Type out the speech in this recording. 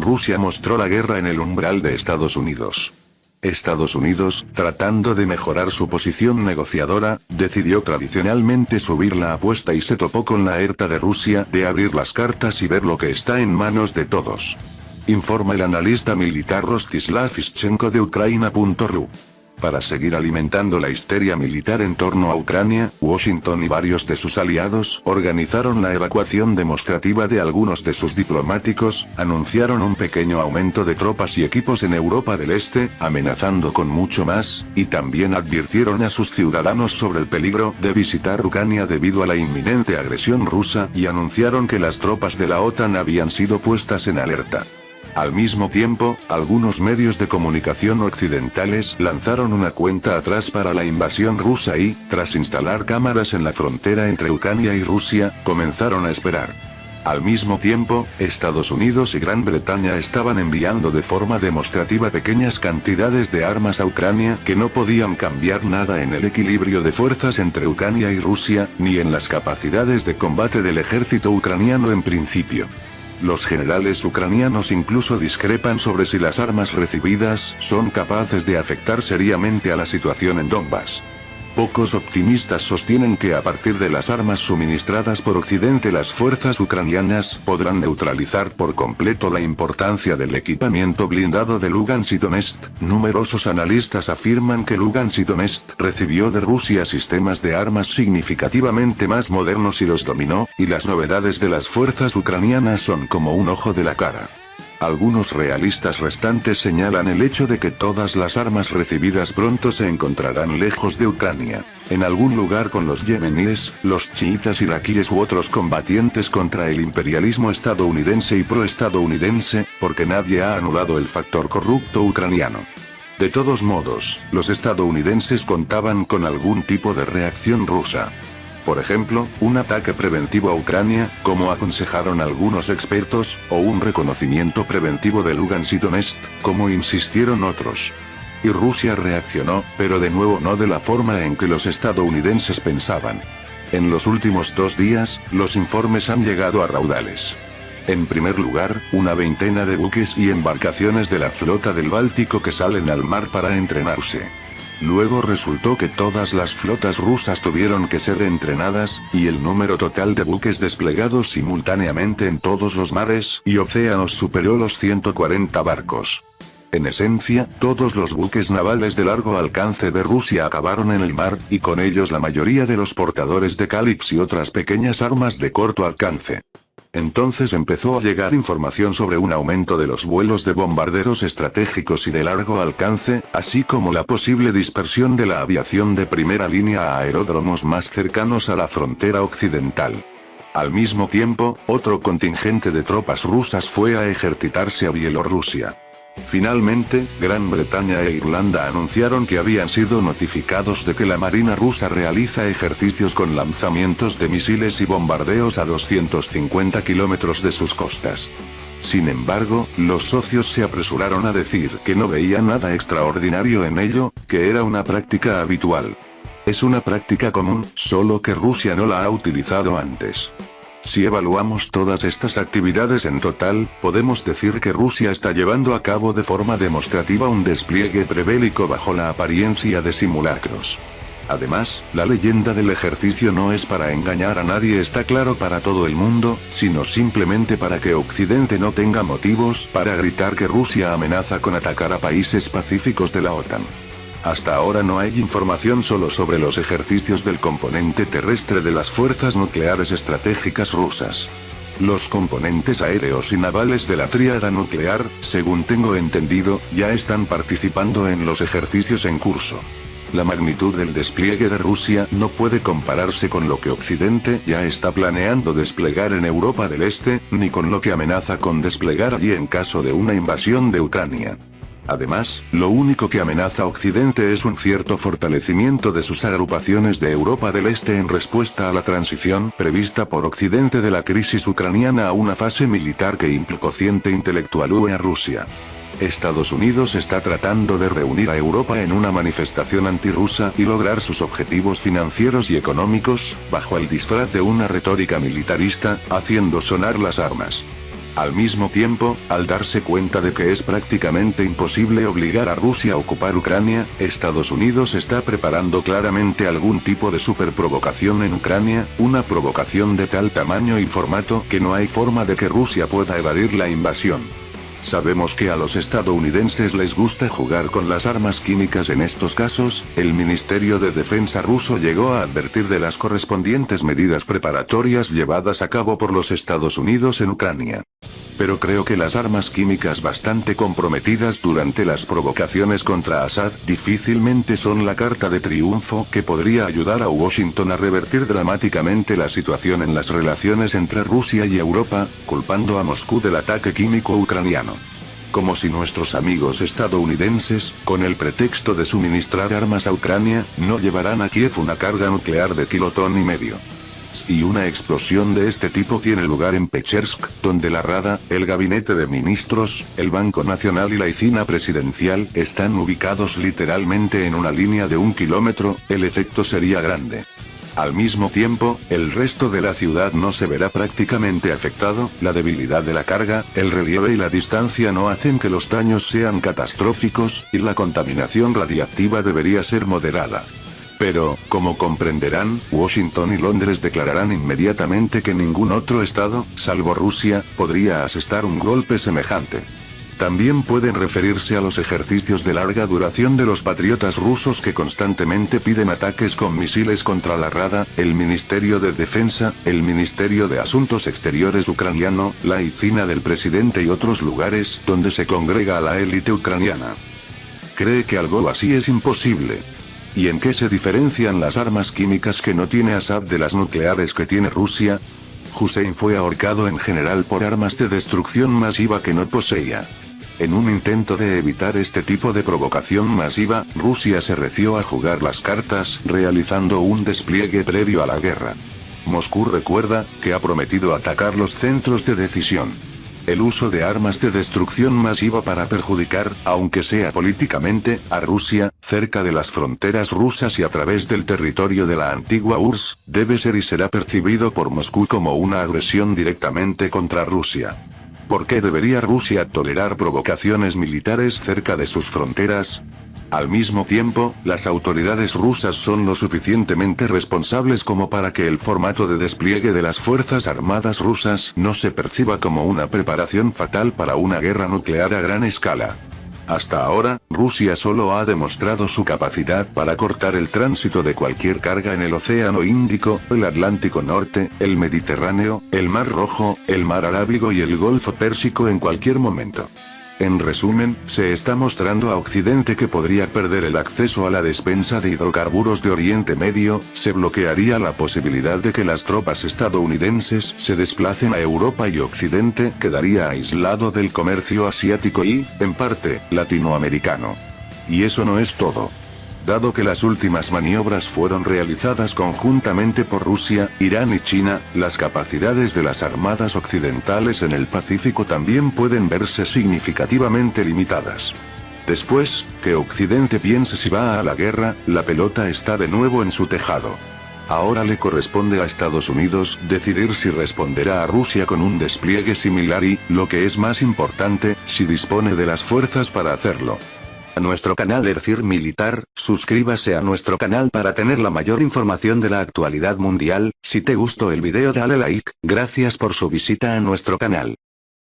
Rusia mostró la guerra en el umbral de Estados Unidos. Estados Unidos, tratando de mejorar su posición negociadora, decidió tradicionalmente subir la apuesta y se topó con la alerta de Rusia de abrir las cartas y ver lo que está en manos de todos. Informa el analista militar Rostislav Ischenko de Ukraina.ru. Para seguir alimentando la histeria militar en torno a Ucrania, Washington y varios de sus aliados organizaron la evacuación demostrativa de algunos de sus diplomáticos, anunciaron un pequeño aumento de tropas y equipos en Europa del Este, amenazando con mucho más, y también advirtieron a sus ciudadanos sobre el peligro de visitar Ucrania debido a la inminente agresión rusa y anunciaron que las tropas de la OTAN habían sido puestas en alerta. Al mismo tiempo, algunos medios de comunicación occidentales lanzaron una cuenta atrás para la invasión rusa y, tras instalar cámaras en la frontera entre Ucrania y Rusia, comenzaron a esperar. Al mismo tiempo, Estados Unidos y Gran Bretaña estaban enviando de forma demostrativa pequeñas cantidades de armas a Ucrania que no podían cambiar nada en el equilibrio de fuerzas entre Ucrania y Rusia, ni en las capacidades de combate del ejército ucraniano en principio. Los generales ucranianos incluso discrepan sobre si las armas recibidas son capaces de afectar seriamente a la situación en Donbass. Pocos optimistas sostienen que a partir de las armas suministradas por Occidente las fuerzas ucranianas podrán neutralizar por completo la importancia del equipamiento blindado de Lugansk y Donetsk. Numerosos analistas afirman que Lugansk y Donetsk recibió de Rusia sistemas de armas significativamente más modernos y los dominó, y las novedades de las fuerzas ucranianas son como un ojo de la cara. Algunos realistas restantes señalan el hecho de que todas las armas recibidas pronto se encontrarán lejos de Ucrania, en algún lugar con los yemeníes, los chiitas iraquíes u otros combatientes contra el imperialismo estadounidense y proestadounidense, porque nadie ha anulado el factor corrupto ucraniano. De todos modos, los estadounidenses contaban con algún tipo de reacción rusa. Por ejemplo, un ataque preventivo a Ucrania, como aconsejaron algunos expertos, o un reconocimiento preventivo de Lugansk y Donetsk, como insistieron otros. Y Rusia reaccionó, pero de nuevo no de la forma en que los estadounidenses pensaban. En los últimos 2 días, los informes han llegado a raudales. En primer lugar, una veintena de buques y embarcaciones de la flota del Báltico que salen al mar para entrenarse. Luego resultó que todas las flotas rusas tuvieron que ser entrenadas, y el número total de buques desplegados simultáneamente en todos los mares y océanos superó los 140 barcos. En esencia, todos los buques navales de largo alcance de Rusia acabaron en el mar, y con ellos la mayoría de los portadores de Kalibs y otras pequeñas armas de corto alcance. Entonces empezó a llegar información sobre un aumento de los vuelos de bombarderos estratégicos y de largo alcance, así como la posible dispersión de la aviación de primera línea a aeródromos más cercanos a la frontera occidental. Al mismo tiempo, otro contingente de tropas rusas fue a ejercitarse a Bielorrusia. Finalmente, Gran Bretaña e Irlanda anunciaron que habían sido notificados de que la Marina rusa realiza ejercicios con lanzamientos de misiles y bombardeos a 250 kilómetros de sus costas. Sin embargo, los socios se apresuraron a decir que no veían nada extraordinario en ello, que era una práctica habitual. Es una práctica común, solo que Rusia no la ha utilizado antes. Si evaluamos todas estas actividades en total, podemos decir que Rusia está llevando a cabo de forma demostrativa un despliegue prebélico bajo la apariencia de simulacros. Además, la leyenda del ejercicio no es para engañar a nadie, está claro para todo el mundo, sino simplemente para que Occidente no tenga motivos para gritar que Rusia amenaza con atacar a países pacíficos de la OTAN. Hasta ahora no hay información solo sobre los ejercicios del componente terrestre de las fuerzas nucleares estratégicas rusas. Los componentes aéreos y navales de la tríada nuclear, según tengo entendido, ya están participando en los ejercicios en curso. La magnitud del despliegue de Rusia no puede compararse con lo que Occidente ya está planeando desplegar en Europa del Este, ni con lo que amenaza con desplegar allí en caso de una invasión de Ucrania. Además, lo único que amenaza a Occidente es un cierto fortalecimiento de sus agrupaciones de Europa del Este en respuesta a la transición prevista por Occidente de la crisis ucraniana a una fase militar que implícitamente intelectualúe a Rusia. Estados Unidos está tratando de reunir a Europa en una manifestación antirrusa y lograr sus objetivos financieros y económicos, bajo el disfraz de una retórica militarista, haciendo sonar las armas. Al mismo tiempo, al darse cuenta de que es prácticamente imposible obligar a Rusia a ocupar Ucrania, Estados Unidos está preparando claramente algún tipo de superprovocación en Ucrania, una provocación de tal tamaño y formato que no hay forma de que Rusia pueda evadir la invasión. Sabemos que a los estadounidenses les gusta jugar con las armas químicas en estos casos, el Ministerio de Defensa ruso llegó a advertir de las correspondientes medidas preparatorias llevadas a cabo por los Estados Unidos en Ucrania. Pero creo que las armas químicas bastante comprometidas durante las provocaciones contra Assad difícilmente son la carta de triunfo que podría ayudar a Washington a revertir dramáticamente la situación en las relaciones entre Rusia y Europa, culpando a Moscú del ataque químico ucraniano. Como si nuestros amigos estadounidenses, con el pretexto de suministrar armas a Ucrania, no llevarán a Kiev una carga nuclear de kilotón y medio. Y una explosión de este tipo tiene lugar en Pechersk, donde la Rada, el Gabinete de Ministros, el Banco Nacional y la Oficina Presidencial están ubicados literalmente en una línea de 1 kilómetro, el efecto sería grande. Al mismo tiempo, el resto de la ciudad no se verá prácticamente afectado, la debilidad de la carga, el relieve y la distancia no hacen que los daños sean catastróficos, y la contaminación radiactiva debería ser moderada. Pero, como comprenderán, Washington y Londres declararán inmediatamente que ningún otro estado, salvo Rusia, podría asestar un golpe semejante. También pueden referirse a los ejercicios de larga duración de los patriotas rusos que constantemente piden ataques con misiles contra la Rada, el Ministerio de Defensa, el Ministerio de Asuntos Exteriores ucraniano, la oficina del presidente y otros lugares donde se congrega a la élite ucraniana. ¿Cree que algo así es imposible? ¿Y en qué se diferencian las armas químicas que no tiene Assad de las nucleares que tiene Rusia? Hussein fue ahorcado en general por armas de destrucción masiva que no poseía. En un intento de evitar este tipo de provocación masiva, Rusia se reció a jugar las cartas, realizando un despliegue previo a la guerra. Moscú recuerda que ha prometido atacar los centros de decisión. El uso de armas de destrucción masiva para perjudicar, aunque sea políticamente, a Rusia, cerca de las fronteras rusas y a través del territorio de la antigua URSS, debe ser y será percibido por Moscú como una agresión directamente contra Rusia. ¿Por qué debería Rusia tolerar provocaciones militares cerca de sus fronteras? Al mismo tiempo, las autoridades rusas son lo suficientemente responsables como para que el formato de despliegue de las Fuerzas Armadas rusas no se perciba como una preparación fatal para una guerra nuclear a gran escala. Hasta ahora, Rusia solo ha demostrado su capacidad para cortar el tránsito de cualquier carga en el Océano Índico, el Atlántico Norte, el Mediterráneo, el Mar Rojo, el Mar Arábigo y el Golfo Pérsico en cualquier momento. En resumen, se está mostrando a Occidente que podría perder el acceso a la despensa de hidrocarburos de Oriente Medio, se bloquearía la posibilidad de que las tropas estadounidenses se desplacen a Europa y Occidente quedaría aislado del comercio asiático y, en parte, latinoamericano. Y eso no es todo. Dado que las últimas maniobras fueron realizadas conjuntamente por Rusia, Irán y China, las capacidades de las armadas occidentales en el Pacífico también pueden verse significativamente limitadas. Después, que Occidente piense si va a la guerra, la pelota está de nuevo en su tejado. Ahora le corresponde a Estados Unidos decidir si responderá a Rusia con un despliegue similar y, lo que es más importante, si dispone de las fuerzas para hacerlo. A nuestro canal Ercir Militar, suscríbase a nuestro canal para tener la mayor información de la actualidad mundial. Si te gustó el video dale like, gracias por su visita a nuestro canal.